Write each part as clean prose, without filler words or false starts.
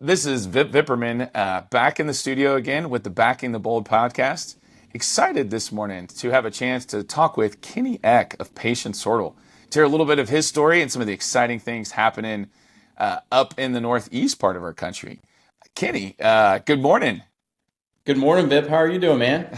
This is Vip Vipperman back in the studio again with the Backing the Bold podcast. Excited this morning to have a chance to talk with Kenny Eck of Patient Sortal to hear a little bit of his story and some of the exciting things happening up in the northeast part of our country. Kenny, good morning. Good morning, Vip. How are you doing, man?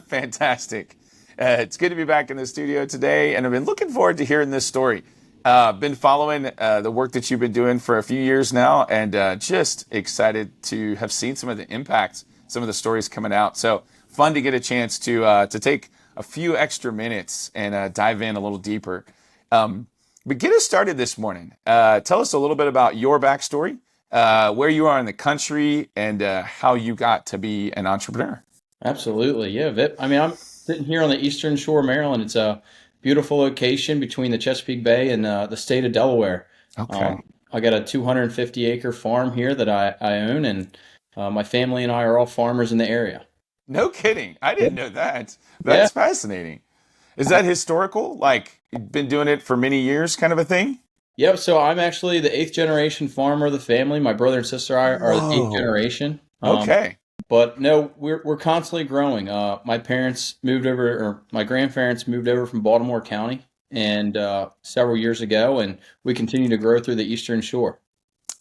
Fantastic. It's good to be back in the studio today, and I've been looking forward to hearing this story. Been following the work that you've been doing for a few years now, and just excited to have seen some of the impacts, some of the stories coming out. So fun to get a chance to take a few extra minutes and dive in a little deeper. But get us started this morning. Tell us a little bit about your backstory, where you are in the country, and how you got to be an entrepreneur. Absolutely. Yeah, Vip. I'm sitting here on the Eastern Shore of Maryland. It's a beautiful location between the Chesapeake Bay and the state of Delaware. Okay. I got a 250-acre farm here that I own, and my family and I are all farmers in the area. No kidding. I Yeah. didn't know that. Yeah. That's fascinating. Is that historical? Like, you've been doing it for many years, kind of a thing? Yep. So I'm actually the eighth generation farmer of the family. My brother and sister are the eighth Whoa. generation. Okay. But no, we're constantly growing. My parents moved over, or my grandparents moved over from Baltimore County, and several years ago, and we continue to grow through the Eastern Shore.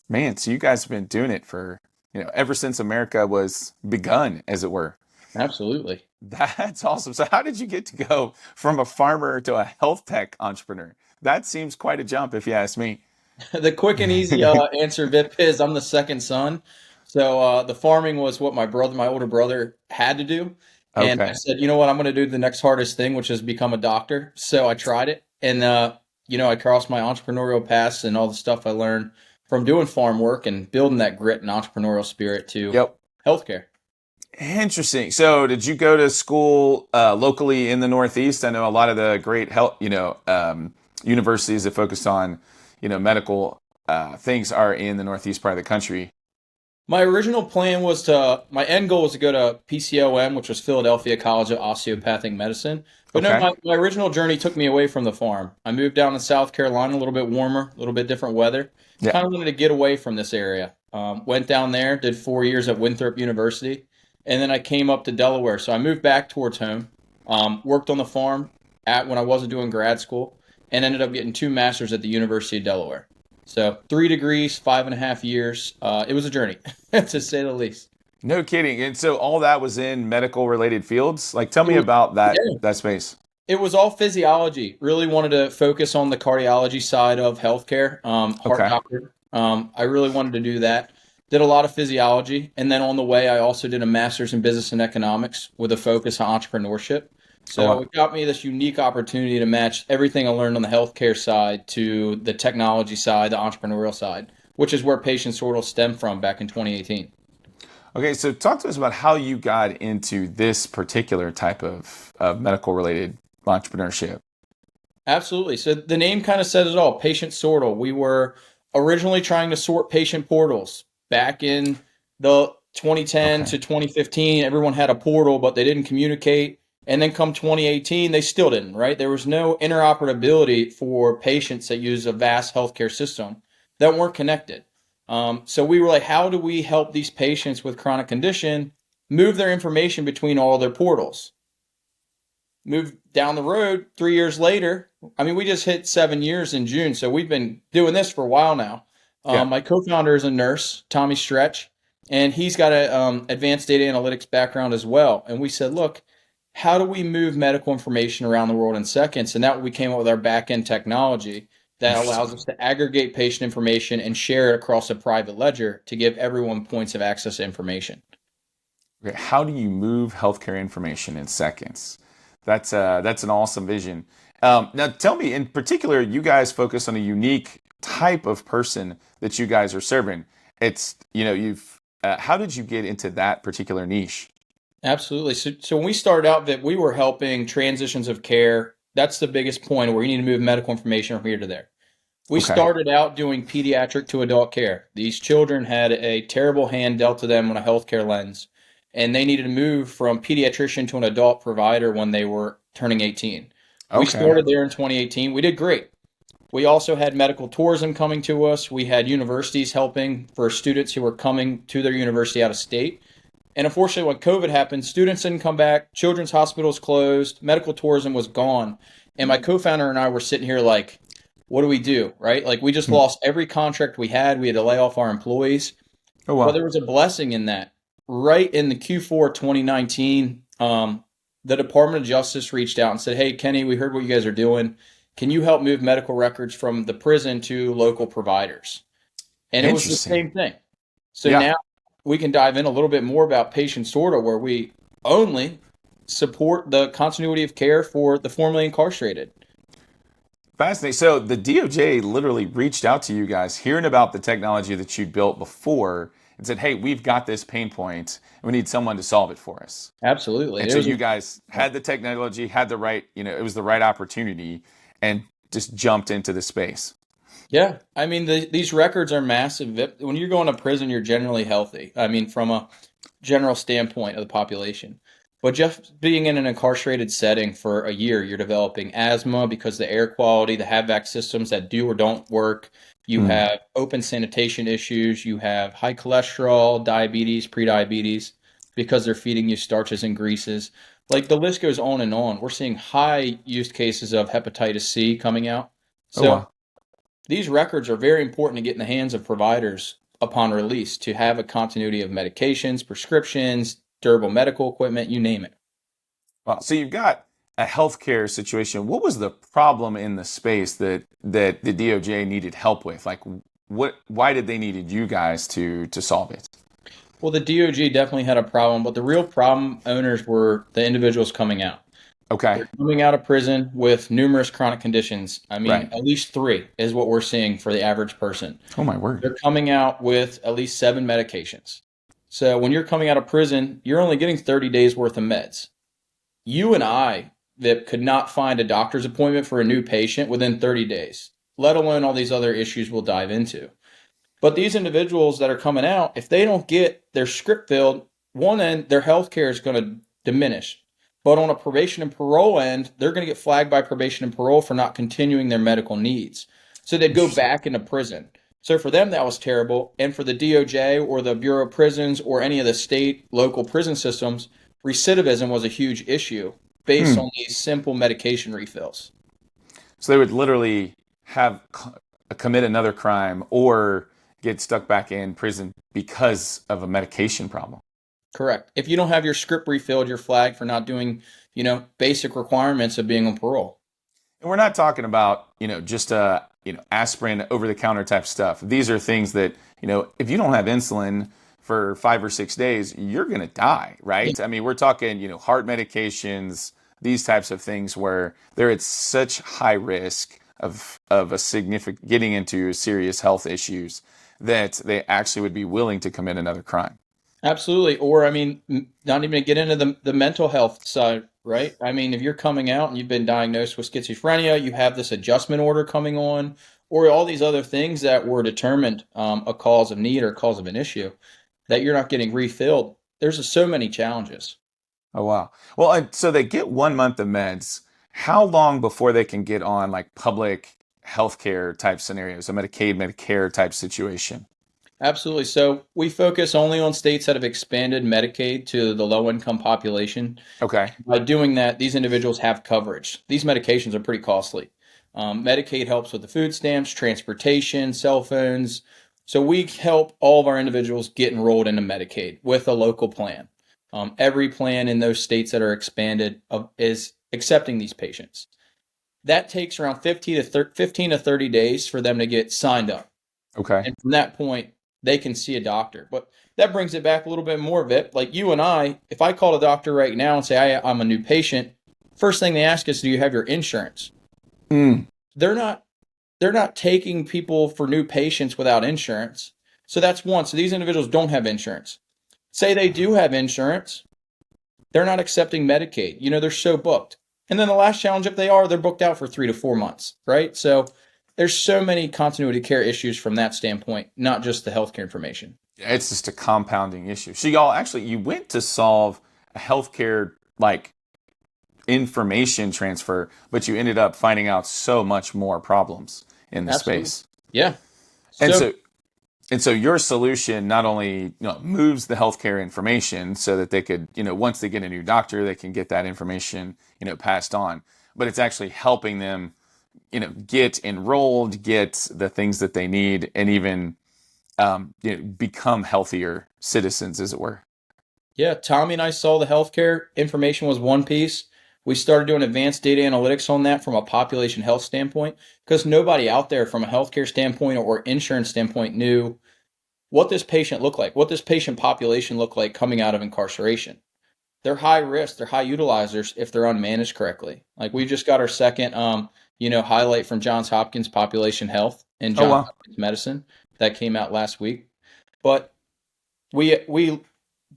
Man, so you guys have been doing it for, ever since America was begun, as it were. Absolutely. That's awesome. So how did you get to go from a farmer to a health tech entrepreneur? That seems quite a jump, if you ask me. The quick and easy answer, Vip, is I'm the second son. So the farming was what my older brother, had to do. And I Okay. said, you know what, I'm going to do the next hardest thing, which is become a doctor. So I tried it. And, I crossed my entrepreneurial paths and all the stuff I learned from doing farm work and building that grit and entrepreneurial spirit to Yep. healthcare. Interesting. So did you go to school locally in the Northeast? I know a lot of the great health, universities that focus on, medical things are in the Northeast part of the country. My end goal was to go to PCOM, which was Philadelphia College of Osteopathic Medicine. But no, Okay. my original journey took me away from the farm. I moved down to South Carolina, a little bit warmer, a little bit different weather. Yeah. Kind of wanted to get away from this area. Went down there, did 4 years at Winthrop University, and then I came up to Delaware. So I moved back towards home, worked on the farm when I wasn't doing grad school, and ended up getting 2 masters at the University of Delaware. So 3 degrees, 5.5 years. It was a journey, to say the least. No kidding. And so all that was in medical related fields. Like, tell It me was, about that yeah, that space. it was all physiology. Really wanted to focus on the cardiology side of healthcare. Heart Okay. doctor. I really wanted to do that. Did a lot of physiology, and then on the way, I also did a master's in business and economics with a focus on entrepreneurship. Oh, So wow. it got me this unique opportunity to match everything I learned on the healthcare side to the technology side, the entrepreneurial side, which is where Patient Sortal stemmed from back in 2018. Okay, so talk to us about how you got into this particular type of medical related entrepreneurship. Absolutely. So the name kind of says it all. Patient Sortal. We were originally trying to sort patient portals back in the 2010 Okay. to 2015. Everyone had a portal, but they didn't communicate. And then come 2018, they still didn't, right? There was no interoperability for patients that use a vast healthcare system that weren't connected. So we were like, how do we help these patients with chronic condition move their information between all their portals? Move down the road 3 years later. We just hit 7 years in June, so we've been doing this for a while now. Yeah. My co-founder is a nurse, Tommy Stretch, and he's got an advanced data analytics background as well. And we said, look, how do we move medical information around the world in seconds? And that we came up with our back-end technology that allows Interesting. us to aggregate patient information and share it across a private ledger to give everyone points of access to information. Okay. How do you move healthcare information in seconds? That's an awesome vision. Now, tell me, in particular, you guys focus on a unique type of person that you guys are serving. It's you've how did you get into that particular niche? Absolutely. So when we started out, that we were helping transitions of care. That's the biggest point where you need to move medical information from here to there. We Okay. started out doing pediatric to adult care. These children had a terrible hand dealt to them on a healthcare lens, and they needed to move from pediatrician to an adult provider when they were turning 18. We Okay. started there in 2018. We did great. We also had medical tourism coming to us. We had universities helping for students who were coming to their university out of state. And unfortunately, when COVID happened, students didn't come back, children's hospitals closed, medical tourism was gone. And my co founder and I were sitting here like, what do we do? Right? Like, we just Hmm. lost every contract we had. We had to lay off our employees. Oh, But wow. there was a blessing in that. Right in the Q4 2019, the Department of Justice reached out and said, "Hey, Kenny, we heard what you guys are doing. Can you help move medical records from the prison to local providers?" And it was the Interesting. same thing. So Yeah. now we can dive in a little bit more about Patient Sortal, where we only support the continuity of care for the formerly incarcerated. Fascinating. So the DOJ literally reached out to you guys, hearing about the technology that you'd built before, and said, "Hey, we've got this pain point, and we need someone to solve it for us." Absolutely. And It so was you guys had the technology, had the right, it was the right opportunity, and just jumped into the space. Yeah, I mean these records are massive. When you're going to prison, you're generally healthy. I mean, from a general standpoint of the population. But just being in an incarcerated setting for a year, you're developing asthma because the air quality, the HVAC systems that do or don't work. You Hmm. have open sanitation issues. You have high cholesterol, diabetes, prediabetes, because they're feeding you starches and greases. Like the list goes on and on. We're seeing high use cases of hepatitis C coming out. Oh, So wow. these records are very important to get in the hands of providers upon release to have a continuity of medications, prescriptions, durable medical equipment, you name it. Wow. So you've got a healthcare situation. What was the problem in the space that the DOJ needed help with? Like, why did they needed you guys to solve it? Well, the DOJ definitely had a problem, but the real problem owners were the individuals coming out. Okay. They're coming out of prison with numerous chronic conditions. I mean, Right. at least three is what we're seeing for the average person. Oh, my word. They're coming out with at least seven medications. So when you're coming out of prison, you're only getting 30 days worth of meds. You and I that could not find a doctor's appointment for a new patient within 30 days, let alone all these other issues we'll dive into. But these individuals that are coming out, if they don't get their script filled, one end, their health care is going to diminish. But on a probation and parole end, they're going to get flagged by probation and parole for not continuing their medical needs. So they'd go Interesting. back into prison. So for them, that was terrible. And for the DOJ or the Bureau of Prisons or any of the state, local prison systems, recidivism was a huge issue based Hmm. on these simple medication refills. So they would literally have commit another crime or get stuck back in prison because of a medication problem. Correct. If you don't have your script refilled, you're flagged for not doing, basic requirements of being on parole. And we're not talking about, just aspirin over the counter type stuff. These are things that, if you don't have insulin for 5 or 6 days, you're going to die, Yeah. right? I mean, we're talking, heart medications, these types of things where they're at such high risk of a significant getting into serious health issues that they actually would be willing to commit another crime. Absolutely. Or, I mean, not even to get into the mental health side, right? I mean, if you're coming out and you've been diagnosed with schizophrenia, you have this adjustment order coming on, or all these other things that were determined a cause of need or cause of an issue that you're not getting refilled. There's just so many challenges. Oh, wow. Well, and so they get 1 month of meds. How long before they can get on like public healthcare type scenarios, a Medicaid, Medicare type situation? Absolutely. So we focus only on states that have expanded Medicaid to the low income population. Okay. By doing that, these individuals have coverage. These medications are pretty costly. Medicaid helps with the food stamps, transportation, cell phones. So we help all of our individuals get enrolled into Medicaid with a local plan. Every plan in those states that are expanded is accepting these patients. That takes around 15 to 30 days for them to get signed up. Okay. And from that point, they can see a doctor. But that brings it back a little bit more, Vip. Like you and I, if I call a doctor right now and say I'm a new patient, first thing they ask is, do you have your insurance? Mm. They're not they're not taking people for new patients without insurance. So that's one. So these individuals don't have insurance. Say they do have insurance, they're not accepting Medicaid. They're so booked. And then the last challenge, if they are, they're booked out for 3 to 4 months, right? So there's so many continuity care issues from that standpoint, not just the healthcare information. It's just a compounding issue. So y'all actually you went to solve a healthcare like information transfer, but you ended up finding out so much more problems in the Absolutely. space. Yeah. And So so and so your solution not only moves the healthcare information so that they could, once they get a new doctor, they can get that information, passed on. But it's actually helping them, get enrolled, get the things that they need, and even become healthier citizens, as it were. yeah, Tommy and I saw the healthcare information was one piece. We started doing advanced data analytics on that from a population health standpoint because nobody out there from a healthcare standpoint or insurance standpoint knew what this patient looked like, what this patient population looked like coming out of incarceration. They're high risk, they're high utilizers if they're unmanaged correctly. Like we just got our second highlight from Johns Hopkins population health and Oh Johns wow. Hopkins medicine that came out last week. But we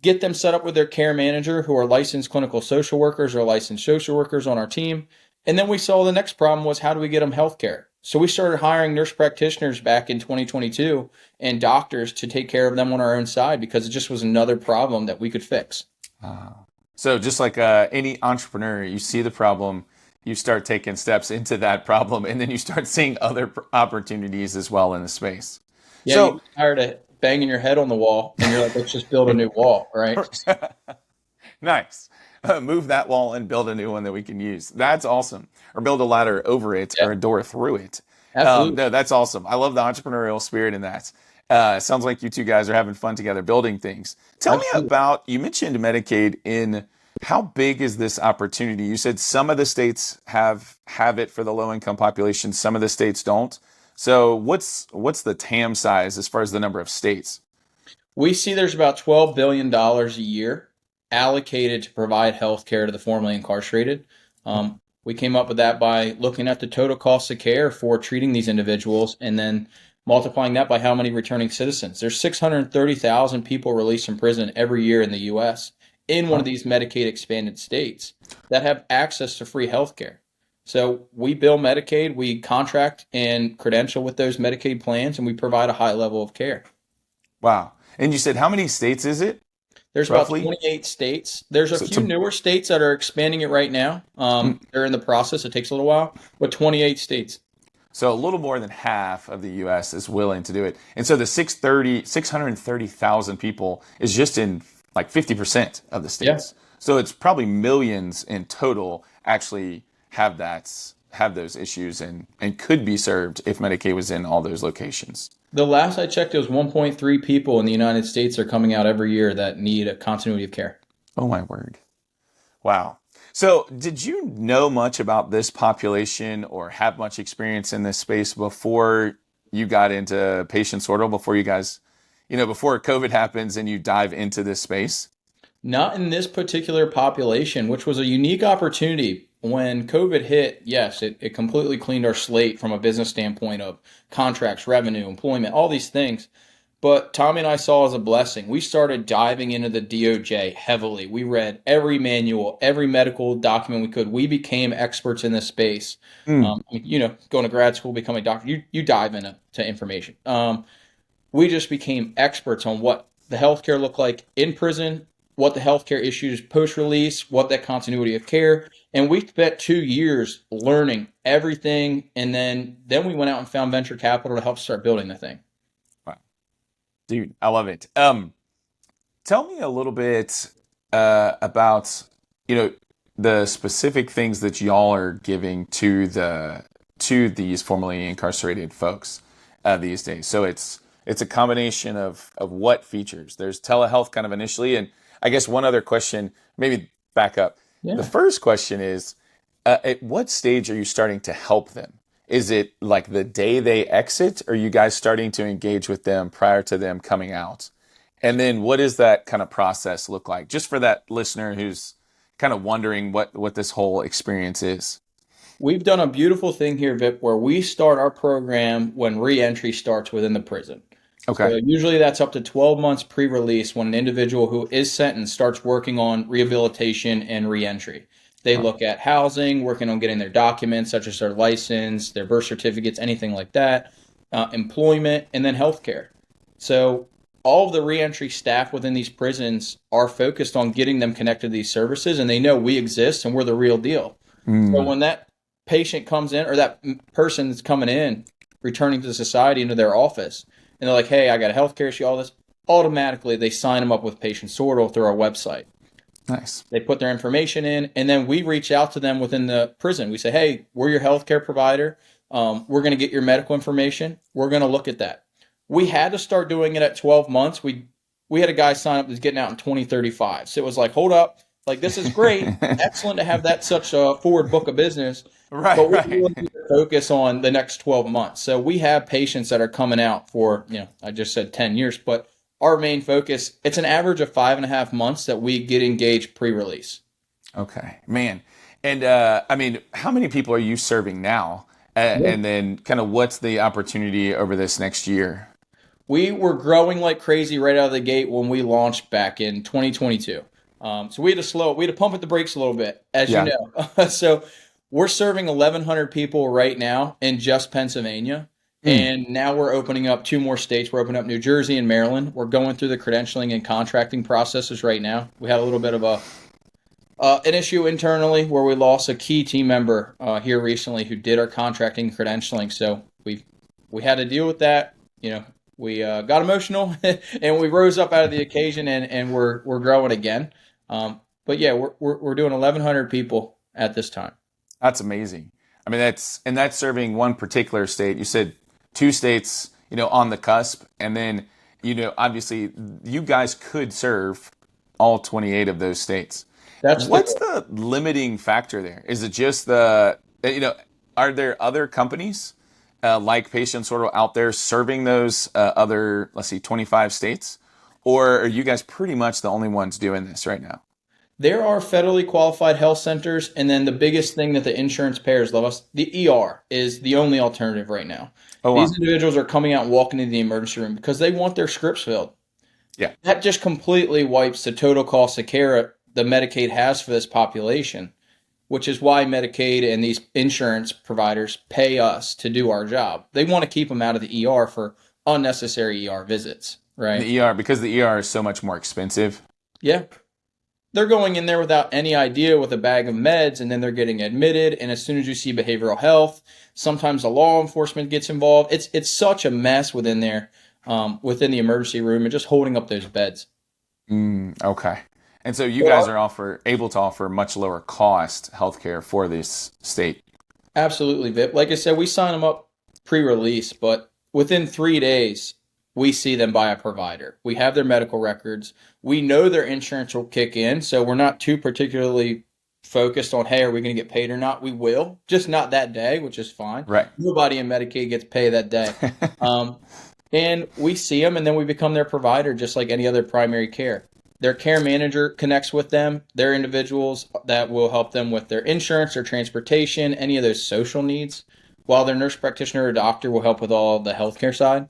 get them set up with their care manager who are licensed clinical social workers or licensed social workers on our team. And then we saw the next problem was how do we get them health care? So we started hiring nurse practitioners back in 2022 and doctors to take care of them on our own side because it just was another problem that we could fix. So just like any entrepreneur, you see the problem, you start taking steps into that problem, and then you start seeing other opportunities as well in the space. Yeah, you So get tired of banging your head on the wall and you're like, let's just build a new wall, right? nice. Move that wall and build a new one that we can use. That's awesome. Or build a ladder over it Yeah, or a door through it. absolutely. No, that's awesome. I love the entrepreneurial spirit in that. Sounds like you two guys are having fun together building things. Tell me Absolutely. about, you mentioned Medicaid in how big is this opportunity? You said some of the states have it for the low income population, some of the states don't. So what's the TAM size as far as the number of states? We see there's about $12 billion dollars a year allocated to provide health care to the formerly incarcerated. We came up with that by looking at the total cost of care for treating these individuals and then multiplying that by how many returning citizens. There's 630,000 people released from prison every year in the U.S. in one of these Medicaid expanded states that have access to free health care. So we bill Medicaid, we contract and credential with those Medicaid plans, and we provide a high level of care. Wow. And you said how many states is it There's about roughly? 28 states. There's a So few to newer states that are expanding it right now. They're in the process. It takes a little while, but 28 states. So a little more than half of the U.S. is willing to do it. And so the 630,000 people is just in like 50% of the Yeah. states. So it's probably millions in total actually have those issues and could be served if Medicaid was in all those locations. The last I checked, it was 1.3 people in the United States are coming out every year that need a continuity of care. Oh my word. Wow. So did you know much about this population or have much experience in this space before you got into Patient Sortal, before you guys, before COVID happens and you dive into this space? Not in this particular population, which was a unique opportunity. When COVID hit, yes, it completely cleaned our slate from a business standpoint of contracts, revenue, employment, all these things. But Tommy and I saw as a blessing. We started diving into the DOJ heavily. We read every manual, every medical document we could. We became experts in this space. Mm. Going to grad school, becoming a doctor, you dive into information. We just became experts on what the healthcare looked like in prison, what the healthcare issues post-release, what that continuity of care, and we spent 2 years learning everything, and then we went out and found venture capital to help start building the thing. Wow. Dude, I love it. Tell me a little bit about, you know, the specific things that y'all are giving to these formerly incarcerated folks these days. So it's a combination of what features. There's telehealth kind of initially, and I guess one other question, maybe back up. The Yeah. first question is, at what stage are you starting to help them? Is it like the day they exit? Or are you guys starting to engage with them prior to them coming out? And then what does that kind of process look like? Just for that listener who's kind of wondering what this whole experience is. We've done a beautiful thing here, Vip, where we start our program when reentry starts within the prison. Okay. So usually that's up to 12 months pre-release when an individual who is sentenced starts working on rehabilitation and reentry. They Wow. look at housing, working on getting their documents, such as their license, their birth certificates, anything like that, employment, and then healthcare. So all of the reentry staff within these prisons are focused on getting them connected to these services, and they know we exist and we're the real deal. So Mm, when that patient comes in or that person that's coming in, returning to society into their office. And they're like, hey, I got a healthcare issue, all this. Automatically, they sign them up with Patient Sortal through our website. Nice. They put their information in, and then we reach out to them within the prison. We say, hey, we're your healthcare provider. We're going to get your medical information. We're going to look at that. We had to start doing it at 12 months. We had a guy sign up that's getting out in 2035. So it was like, hold up. Like, this is great. Excellent to have that such a forward book of business. Right, But we right. really need to focus on the next 12 months. So we have patients that are coming out for, I just said 10 years, but our main focus, it's an average of 5.5 months that we get engaged pre-release. Okay, man. And I mean, how many people are you serving now? And then kind of what's the opportunity over this next year? We were growing like crazy right out of the gate when we launched back in 2022. So we had to pump at the brakes a little bit, as you Yeah. know. So we're serving 1,100 people right now in just Pennsylvania. Mm. And now we're opening up 2 more states. We're opening up New Jersey and Maryland. We're going through the credentialing and contracting processes right now. We had a little bit of an issue internally where we lost a key team member here recently who did our contracting and credentialing. So we had to deal with that. We got emotional and we rose up out of the occasion, and we're growing again. But yeah, we're doing 1,100 people at this time. That's amazing. I mean, that's serving one particular state. You said 2 states, on the cusp, and then, obviously you guys could serve all 28 of those states. What's the limiting factor there? Is it just are there other companies like Patient Sortal out there serving those other, let's see, 25 states? Or are you guys pretty much the only ones doing this right now? There are federally qualified health centers, and then the biggest thing that the insurance payers love us, the ER is the only alternative right now. Oh, wow. These individuals are coming out and walking into the emergency room because they want their scripts filled. Yeah. That just completely wipes the total cost of care the Medicaid has for this population, which is why Medicaid and these insurance providers pay us to do our job. They want to keep them out of the ER for unnecessary ER visits, right? The ER, because the ER is so much more expensive. Yeah. They're going in there without any idea with a bag of meds, and then they're getting admitted. And as soon as you see behavioral health, sometimes the law enforcement gets involved. It's such a mess within there, within the emergency room, and just holding up those beds. Okay. And so you guys are able to offer much lower cost healthcare for this state. Absolutely, Vip. Like I said, we sign them up pre-release, but within 3 days, we see them by a provider. We have their medical records. We know their insurance will kick in, so we're not too particularly focused on, hey, are we going to get paid or not? We will, just not that day, which is fine. Right. Nobody in Medicaid gets paid that day. And we see them, and then we become their provider, just like any other primary care. Their care manager connects with them. They're individuals that will help them with their insurance, their transportation, any of those social needs, while their nurse practitioner or doctor will help with all the healthcare side.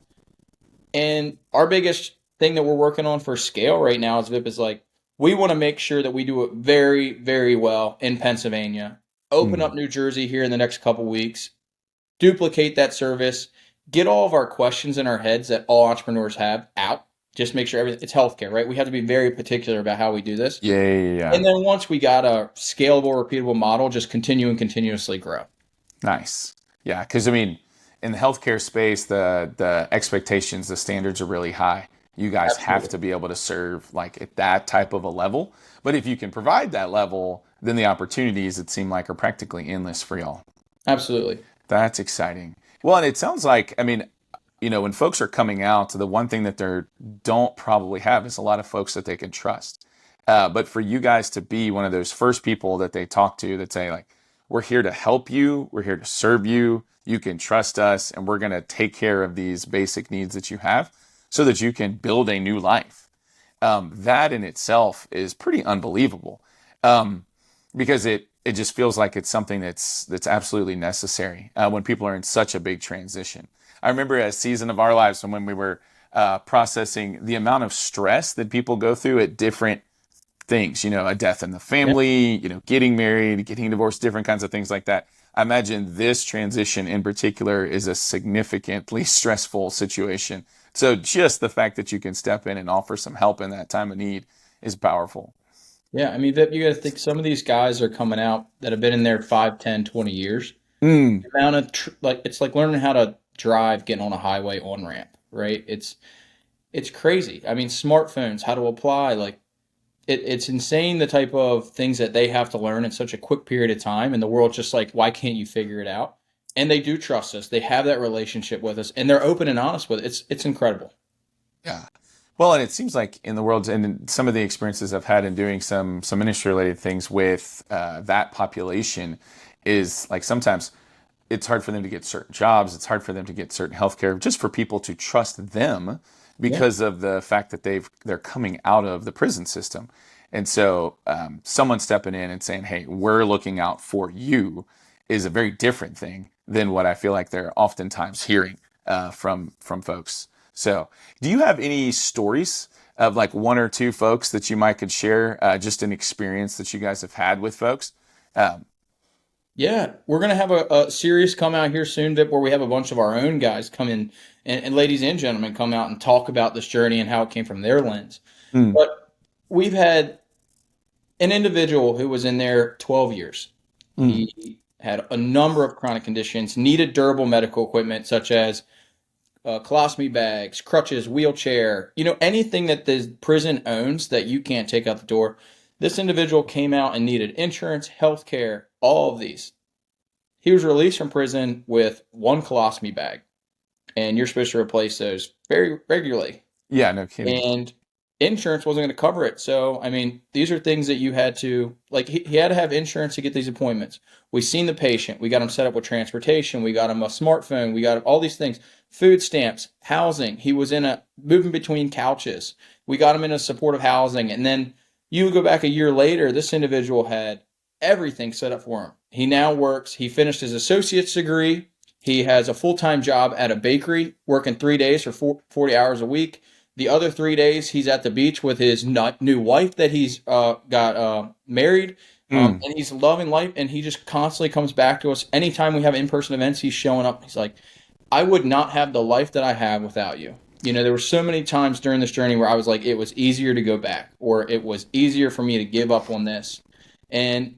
And our biggest thing that we're working on for scale right now is VIP is like, we want to make sure that we do it very, very well in Pennsylvania. Open up New Jersey here in the next couple weeks. Duplicate that service. Get all of our questions in our heads that all entrepreneurs have out. Just make sure everything, it's healthcare, right? We have to be very particular about how we do this. Yeah. And then once we got a scalable, repeatable model, just continue and continuously grow. Nice. Yeah, because I mean, in the healthcare space, the expectations, the standards are really high. You guys have to be able to serve like at that type of a level. But if you can provide that level, then the opportunities, it seem like, are practically endless for y'all. Absolutely. That's exciting. Well, and it sounds like, I mean, when folks are coming out, the one thing that they don't probably have is a lot of folks that they can trust. But for you guys to be one of those first people that they talk to that say, like, we're here to help you, we're here to serve you, you can trust us, and we're going to take care of these basic needs that you have so that you can build a new life. That in itself is pretty unbelievable, because it just feels like it's something that's absolutely necessary when people are in such a big transition. I remember a season of our lives when we were processing the amount of stress that people go through at different things, a death in the family, getting married, getting divorced, different kinds of things like that. I imagine this transition in particular is a significantly stressful situation. So just the fact that you can step in and offer some help in that time of need is powerful. Yeah, I mean, Vip, you got to think some of these guys are coming out that have been in there 5, 10, 20 years. Mm, The amount of it's like learning how to drive getting on a highway on ramp, right? It's crazy. I mean, smartphones, how to apply, like it's insane the type of things that they have to learn in such a quick period of time. And the world's just like, why can't you figure it out? And they do trust us. They have that relationship with us, and they're open and honest with it. It's incredible. Yeah. Well, and it seems like in the world, and in some of the experiences I've had in doing some industry related things with that population, is like sometimes it's hard for them to get certain jobs. It's hard for them to get certain healthcare, just for people to trust them Yeah. because of the fact that they're coming out of the prison system. And so someone stepping in and saying, "Hey, we're looking out for you," is a very different thing than what I feel like they're oftentimes hearing from folks. So, do you have any stories of like one or two folks that you might could share, just an experience that you guys have had with folks? Um, Yeah, we're gonna have a series come out here soon, Vip, where we have a bunch of our own guys come in, and ladies and gentlemen come out and talk about this journey and how it came from their lens. mm, But we've had an individual who was in there 12 years. mm, He had a number of chronic conditions, needed durable medical equipment such as colostomy bags, crutches, wheelchair, anything that the prison owns that you can't take out the door. This individual came out and needed insurance, health care, all of these. He was released from prison with one colostomy bag, and you're supposed to replace those very regularly. yeah, no kidding. And insurance wasn't going to cover it. So, I mean, these are things that you had to, like, he had to have insurance to get these appointments. We seen the patient. We got him set up with transportation. We got him a smartphone. We got him all these things, food stamps, housing. He was moving between couches. We got him in a supportive housing. And then you go back a year later, this individual had everything set up for him. He now works. He finished his associate's degree. He has a full-time job at a bakery, working 3 days for 40 hours a week. The other 3 days, he's at the beach with his new wife that he's got married, Mm, and he's loving life. And he just constantly comes back to us. Anytime we have in-person events, he's showing up. He's like, I would not have the life that I have without you. There were so many times during this journey where I was like, it was easier to go back, or it was easier for me to give up on this. And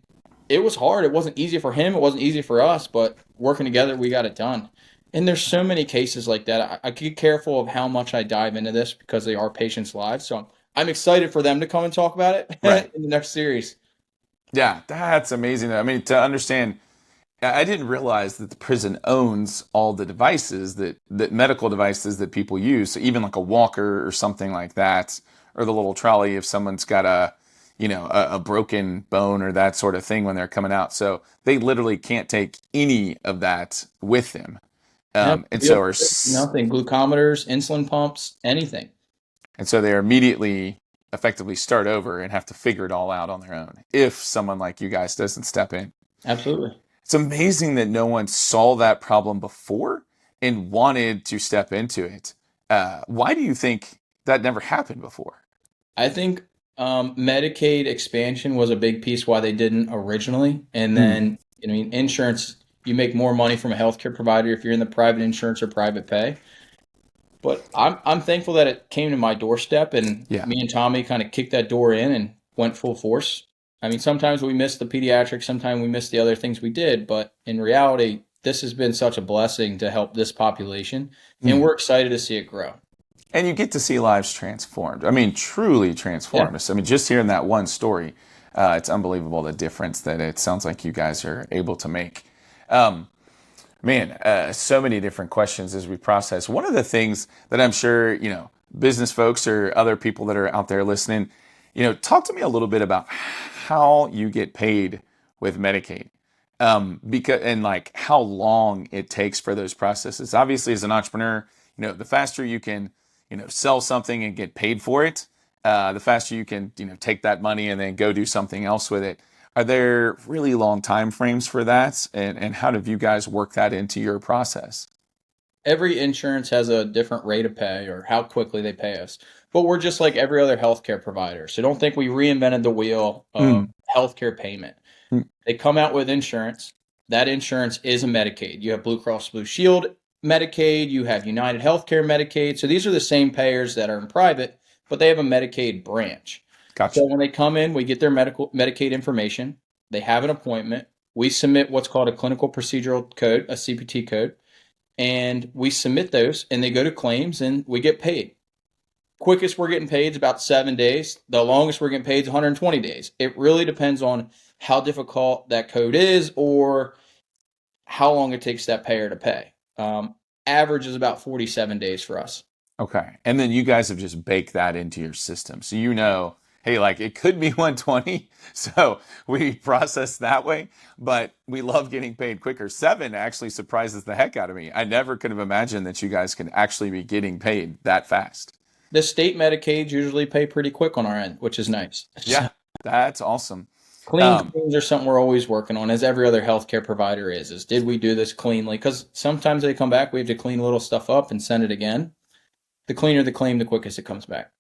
it was hard. It wasn't easy for him. It wasn't easy for us, but working together, we got it done. And there's so many cases like that. I get careful of how much I dive into this because they are patients' lives. So I'm excited for them to come and talk about it right. in the next series. Yeah, that's amazing. I mean, to understand, I didn't realize that the prison owns all the devices that medical devices that people use. So even like a walker or something like that, or the little trolley if someone's got a broken bone or that sort of thing when they're coming out. So they literally can't take any of that with them. No, And so are nothing. Glucometers, insulin pumps, anything. And so they immediately effectively start over and have to figure it all out on their own if someone like you guys doesn't step in. Absolutely. It's amazing that no one saw that problem before and wanted to step into it. Why do you think that never happened before? I think Medicaid expansion was a big piece why they didn't originally. And Mm, then, insurance, you make more money from a healthcare provider if you're in the private insurance or private pay. But I'm thankful that it came to my doorstep, and yeah. me and Tommy kind of kicked that door in and went full force. I mean, sometimes we miss the pediatrics, sometimes we miss the other things we did, but in reality, this has been such a blessing to help this population, and Mm. we're excited to see it grow. And you get to see lives transformed. I mean, truly Yeah. transformed. I mean, just hearing that one story, it's unbelievable the difference that it sounds like you guys are able to make. Um, Man, so many different questions as we process. One of the things that I'm sure, business folks or other people that are out there listening, talk to me a little bit about how you get paid with Medicaid. Because and like how long it takes for those processes. Obviously, as an entrepreneur, the faster you can, sell something and get paid for it, the faster you can, take that money and then go do something else with it. Are there really long time frames for that? And how have you guys work that into your process? Every insurance has a different rate of pay or how quickly they pay us. But we're just like every other healthcare provider. So don't think we reinvented the wheel of Mm, healthcare payment. mm, They come out with insurance. That insurance is a Medicaid. You have Blue Cross Blue Shield Medicaid, you have United Healthcare Medicaid. So these are the same payers that are in private, but they have a Medicaid branch. gotcha. So when they come in, we get their Medicaid information. They have an appointment. We submit what's called a clinical procedural code, a CPT code, and we submit those, and they go to claims, and we get paid. Quickest we're getting paid is about 7 days. The longest we're getting paid is 120 days. It really depends on how difficult that code is or how long it takes that payer to pay. Average is about 47 days for us. Okay. And then you guys have just baked that into your system. So hey, like it could be 120. So we process that way, but we love getting paid quicker. 7 actually surprises the heck out of me. I never could have imagined that you guys can actually be getting paid that fast. The state Medicaids usually pay pretty quick on our end, which is nice. Yeah, that's awesome. Clean claims are something we're always working on, as every other healthcare provider is did we do this cleanly? Because sometimes they come back, we have to clean a little stuff up and send it again. The cleaner the claim, the quickest it comes back.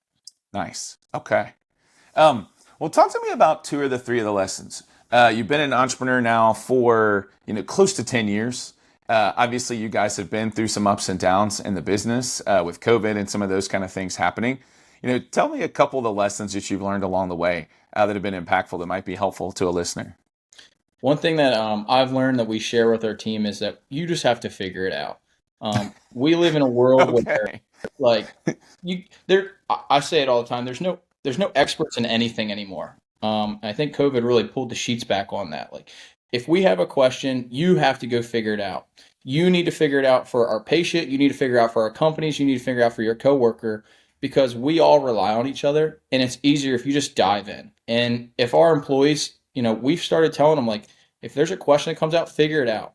Nice. Okay. Well, talk to me about 2 or the 3 of the lessons. You've been an entrepreneur now for, close to 10 years. Obviously, you guys have been through some ups and downs in the business with COVID and some of those kind of things happening. Tell me a couple of the lessons that you've learned along the way that have been impactful that might be helpful to a listener. One thing that I've learned that we share with our team is that you just have to figure it out. We live in a world where, like, I say it all the time. There's no experts in anything anymore. I think COVID really pulled the sheets back on that. Like, if we have a question, you have to go figure it out. You need to figure it out for our patient. You need to figure it out for our companies. You need to figure it out for your coworker, because we all rely on each other, and it's easier if you just dive in. And if our employees, we've started telling them, like, if there's a question that comes out, figure it out.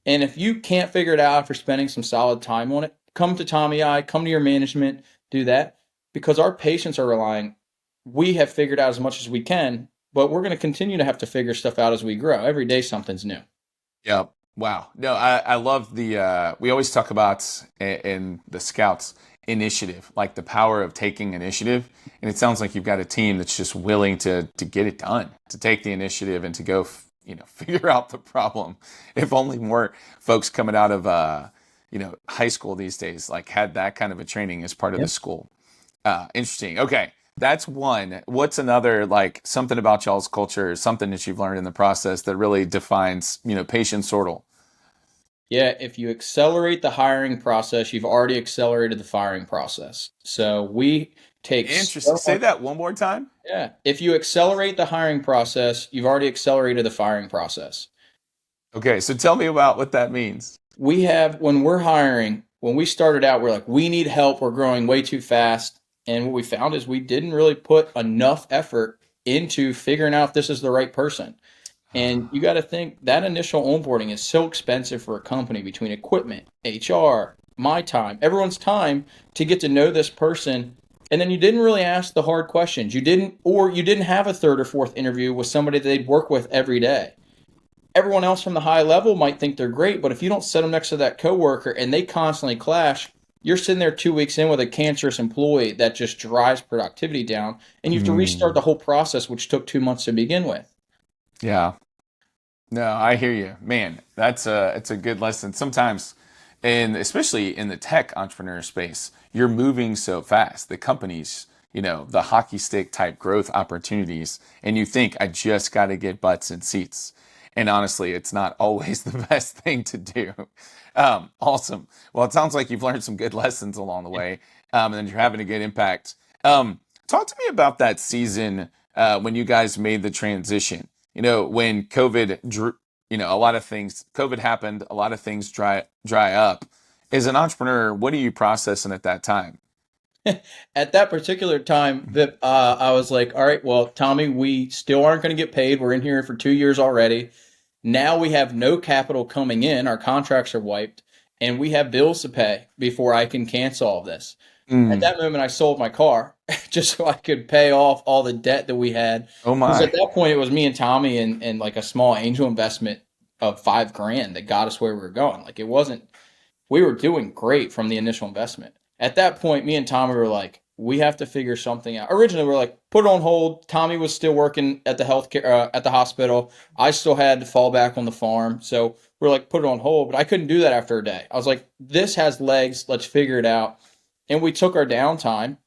And if you can't figure it out after spending some solid time on it, come to Tommy come to your management, do that, because our patients are relying. We have figured out as much as we can, but we're going to continue to have to figure stuff out as we grow. Every day something's new. Yep. Wow. No, I love we always talk about in the Scouts initiative, like the power of taking initiative. And it sounds like you've got a team that's just willing to get it done, to take the initiative and to go, figure out the problem. If only more folks coming out of, high school these days, like had that kind of a training as part of the school. Interesting. Okay. That's one. What's another, like something about y'all's culture, something that you've learned in the process that really defines, Patient Sortal? Yeah, if you accelerate the hiring process, you've already accelerated the firing process. So we take Interesting. Say that one more time. Yeah, if you accelerate the hiring process, you've already accelerated the firing process. Okay, so tell me about what that means. When we're hiring, when we started out, we're like, we need help. We're growing way too fast. And what we found is we didn't really put enough effort into figuring out if this is the right person. And you got to think that initial onboarding is so expensive for a company, between equipment, HR, my time, everyone's time, to get to know this person. And then you didn't really ask the hard questions. You didn't have a 3rd or 4th interview with somebody that they'd work with every day. Everyone else from the high level might think they're great, but if you don't sit them next to that coworker and they constantly clash, you're sitting there 2 weeks in with a cancerous employee that just drives productivity down, and you have to restart the whole process, which took 2 months to begin with. Yeah. No, I hear you, man. It's a good lesson. Sometimes, and especially in the tech entrepreneur space, you're moving so fast. The companies, the hockey stick type growth opportunities, and you think, I just got to get butts and seats. And honestly, it's not always the best thing to do. Awesome. Well, it sounds like you've learned some good lessons along the way, and you're having a good impact. Talk to me about that season when you guys made the transition. When COVID drew, a lot of things, COVID happened, a lot of things dry up. As an entrepreneur, what are you processing at that time? At that particular time, Vip, I was like, all right, well, Tommy, we still aren't going to get paid. We're in here for 2 years already. Now we have no capital coming in. Our contracts are wiped, and we have bills to pay before I can cancel all of this. At that moment, I sold my car just so I could pay off all the debt that we had. Oh my! Because at that point, it was me and Tommy and like a small angel investment of $5,000 that got us where we were going. Like, it wasn't. We were doing great from the initial investment. At that point, me and Tommy were like, we have to figure something out. Originally, we were like, put it on hold. Tommy was still working at the at the hospital. I still had to fall back on the farm. So we're like, put it on hold. But I couldn't do that after a day. I was like, this has legs. Let's figure it out. And we took our downtime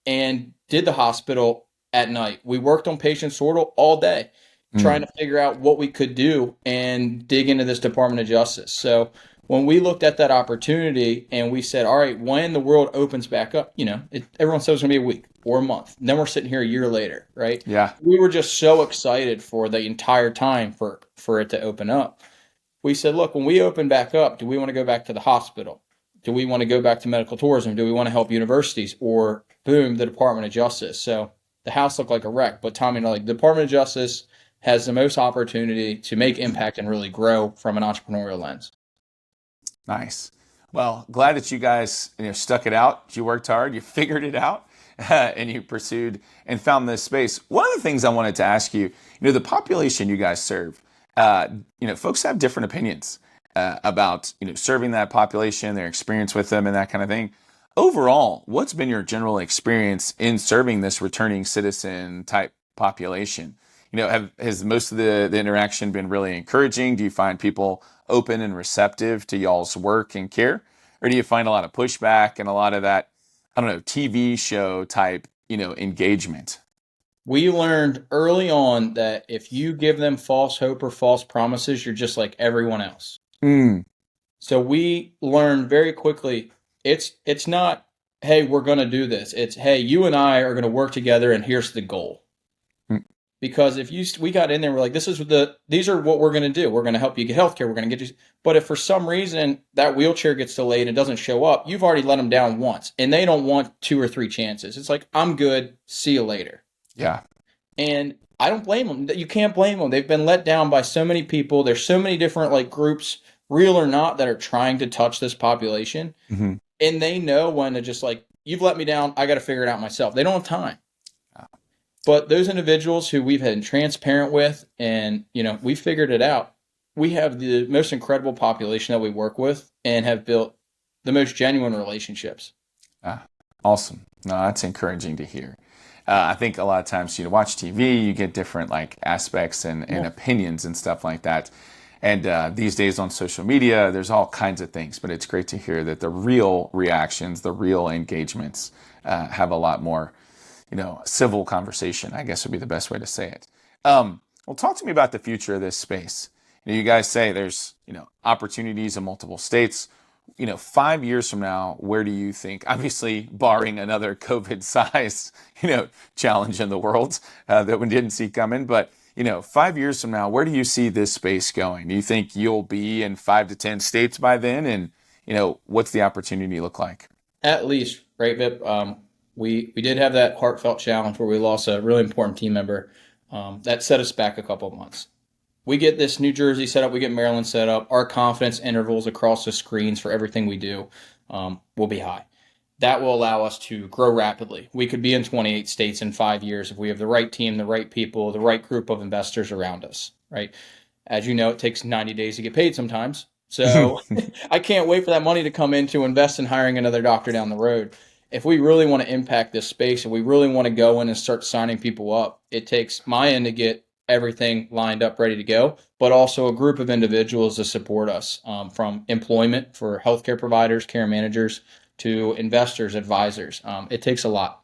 and did the hospital at night. We worked on Patient Sortal all day, trying to figure out what we could do and dig into this Department of Justice. So When we looked at that opportunity and we said, all right, when the world opens back up, everyone said it was going to be a week or a month. And then we're sitting here a year later, right? Yeah. We were just so excited for the entire time for it to open up. We said, look, when we open back up, do we want to go back to the hospital? Do we want to go back to medical tourism? Do we want to help universities? Or boom, the Department of Justice. So the house looked like a wreck. But Tommy, like the Department of Justice has the most opportunity to make impact and really grow from an entrepreneurial lens. Nice. Well, glad that you guys stuck it out. You worked hard. You figured it out, and you pursued and found this space. One of the things I wanted to ask you, the population you guys serve, folks have different opinions about serving that population, their experience with them, and that kind of thing. Overall, what's been your general experience in serving this returning citizen type population? Has most of the interaction been really encouraging? Do you find people open and receptive to y'all's work and care? Or do you find a lot of pushback and a lot of that, I don't know, TV show type, engagement? We learned early on that if you give them false hope or false promises, you're just like everyone else. Mm. So we learned very quickly, it's not, hey, we're going to do this. It's, hey, you and I are going to work together and here's the goal. Because if we got in there, we're like, these are what we're going to do. We're going to help you get healthcare. We're going to get you. But if for some reason that wheelchair gets delayed and doesn't show up, you've already let them down once, and they don't want 2 or 3 chances. It's like, I'm good. See you later. Yeah. And I don't blame them. You can't blame them. They've been let down by so many people. There's so many different groups, real or not, that are trying to touch this population. Mm-hmm. And they know when to just you've let me down. I got to figure it out myself. They don't have time. But those individuals who we've been transparent with and, we figured it out, we have the most incredible population that we work with and have built the most genuine relationships. Awesome. No, that's encouraging to hear. I think a lot of times you watch TV, you get different aspects and opinions and stuff like that. And these days on social media, there's all kinds of things, but it's great to hear that the real reactions, the real engagements have a lot more civil conversation, I guess would be the best way to say it. Well, talk to me about the future of this space. You guys say there's, opportunities in multiple states. 5 years from now, where do you think, obviously barring another COVID size, challenge in the world that we didn't see coming, but 5 years from now, where do you see this space going? Do you think you'll be in 5 to 10 states by then? And, what's the opportunity look like? At least, right, Vip? We did have that heartfelt challenge where we lost a really important team member that set us back a couple of months. We get this New Jersey set up, we get Maryland set up. Our confidence intervals across the screens for everything we do will be high. That will allow us to grow rapidly. We could be in 28 states in 5 years if we have the right team, the right people, the right group of investors around us, right? As you know, it takes 90 days to get paid sometimes. So I can't wait for that money to come in to invest in hiring another doctor down the road. If we really want to impact this space and we really want to go in and start signing people up, it takes my end to get everything lined up, ready to go, but also a group of individuals to support us from employment for healthcare providers, care managers, to investors, advisors. It takes a lot.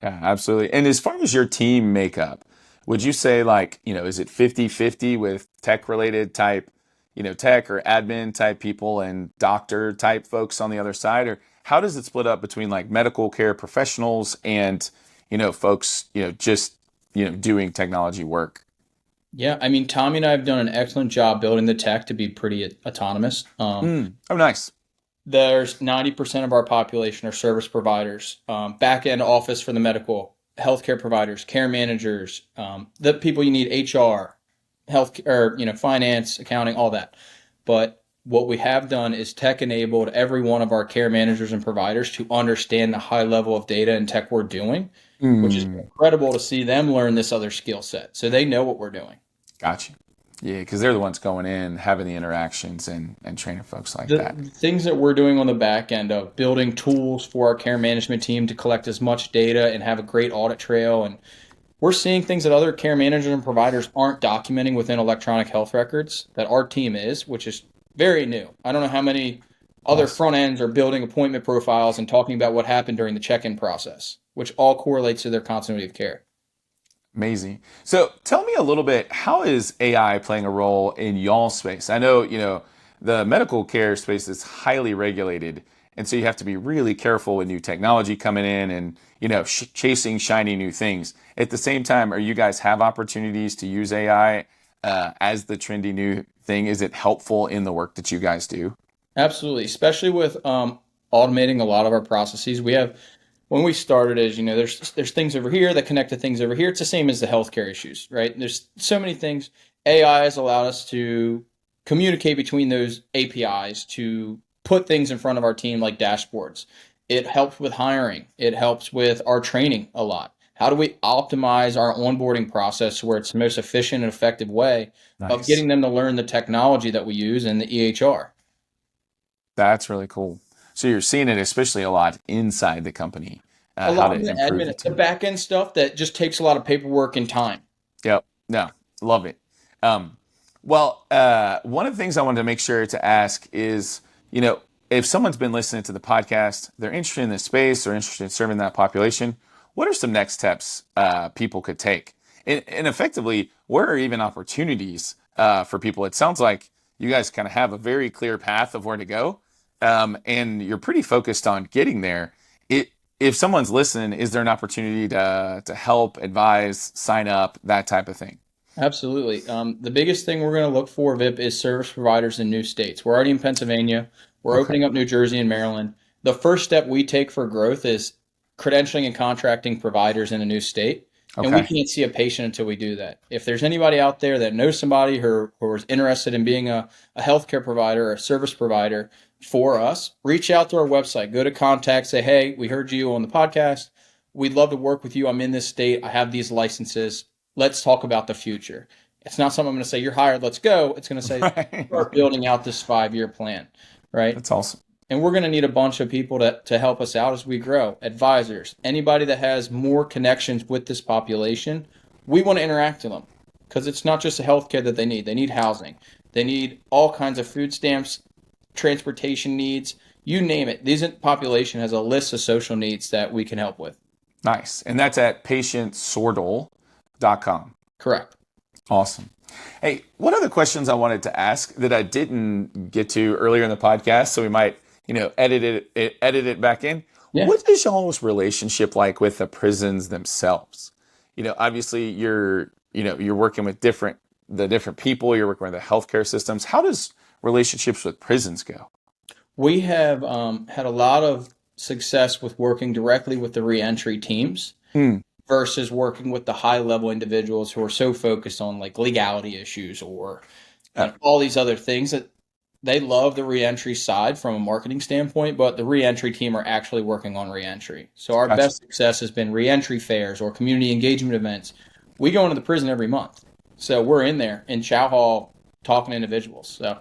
Yeah, absolutely. And as far as your team makeup, would you say is it 50-50 with tech related type, tech or admin type people and doctor type folks on the other side? Or how does it split up between medical care professionals and, folks, just, doing technology work? Yeah, I mean, Tommy and I have done an excellent job building the tech to be pretty autonomous. Oh, nice. There's 90% of our population are service providers, back end office for the medical, healthcare providers, care managers, the people you need, HR, health, or finance, accounting, all that. But what we have done is tech enabled every one of our care managers and providers to understand the high level of data and tech we're doing, which is incredible to see them learn this other skill set. So they know what we're doing. Gotcha. Yeah, because they're the ones going in, having the interactions and training folks like that. Things that we're doing on the back end of building tools for our care management team to collect as much data and have a great audit trail. And we're seeing things that other care managers and providers aren't documenting within electronic health records that our team is, which is very new. I don't know how many other front ends are building appointment profiles and talking about what happened during the check-in process, which all correlates to their continuity of care. Amazing. So tell me a little bit, how is AI playing a role in y'all space? I know, the medical care space is highly regulated. And so you have to be really careful with new technology coming in and, chasing shiny new things. At the same time, are you guys have opportunities to use AI as the trendy new thing? Is it helpful in the work that you guys do? Absolutely, especially with automating a lot of our processes. We have when we started as there's things over here that connect to things over here. It's the same as the healthcare issues, right? There's so many things. AI has allowed us to communicate between those APIs to put things in front of our team like dashboards. It helps with hiring. It helps with our training a lot. How do we optimize our onboarding process where it's the most efficient and effective way of Nice. getting them to learn the technology that we use in the EHR? That's really cool. So you're seeing it especially a lot inside the company, A how lot of to the improve the admin, the team. back end stuff that just takes a lot of paperwork and time. Yep. No, love it. Um, one of the things I wanted to make sure to ask is, if someone's been listening to the podcast, they're interested in this space, they're interested in serving that population, what are some next steps people could take? And effectively, where are even opportunities for people? It sounds like you guys kind of have a very clear path of where to go, and you're pretty focused on getting there. If someone's listening, is there an opportunity to help, advise, sign up, that type of thing? Absolutely. The biggest thing we're going to look for, VIP, is service providers in new states. We're already in Pennsylvania. We're Okay. opening up New Jersey and Maryland. The first step we take for growth is credentialing and contracting providers in a new state. And we Okay. can't see a patient until we do that. If there's anybody out there that knows somebody who is interested in being a healthcare provider or a service provider for us, reach out to our website. Go to contact, say, hey, we heard you on the podcast. We'd love to work with you. I'm in this state. I have these licenses. Let's talk about the future. It's not something I'm going to say, you're hired, let's go. It's going to say, Right. start building out this 5-year plan, right? That's awesome. And we're going to need a bunch of people to help us out as we grow. Advisors, anybody that has more connections with this population, we want to interact with them because it's not just the healthcare that they need. They need housing. They need all kinds of food stamps, transportation needs, you name it. This population has a list of social needs that we can help with. Nice. And that's at patientsortal.com. Correct. Awesome. Hey, what other questions I wanted to ask that I didn't get to earlier in the podcast, so we might, edit it back in. Yeah. What is y'all's relationship like with the prisons themselves? Obviously you're working with the different people, you're working with the healthcare systems. How does relationships with prisons go? We have had a lot of success with working directly with the reentry teams Hmm. versus working with the high level individuals who are so focused on like legality issues or all these other things that they love the reentry side from a marketing standpoint, but the reentry team are actually working on reentry. So our Gotcha. best success has been reentry fairs or community engagement events. We go into the prison every month. So we're in there in Chow Hall talking to individuals. So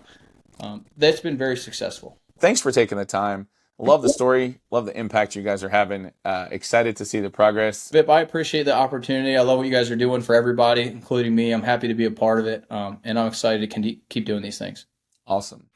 that's been very successful. Thanks for taking the time. Love the story. Love the impact you guys are having. Excited to see the progress. Vip, I appreciate the opportunity. I love what you guys are doing for everybody, including me. I'm happy to be a part of it, and I'm excited to keep doing these things. Awesome.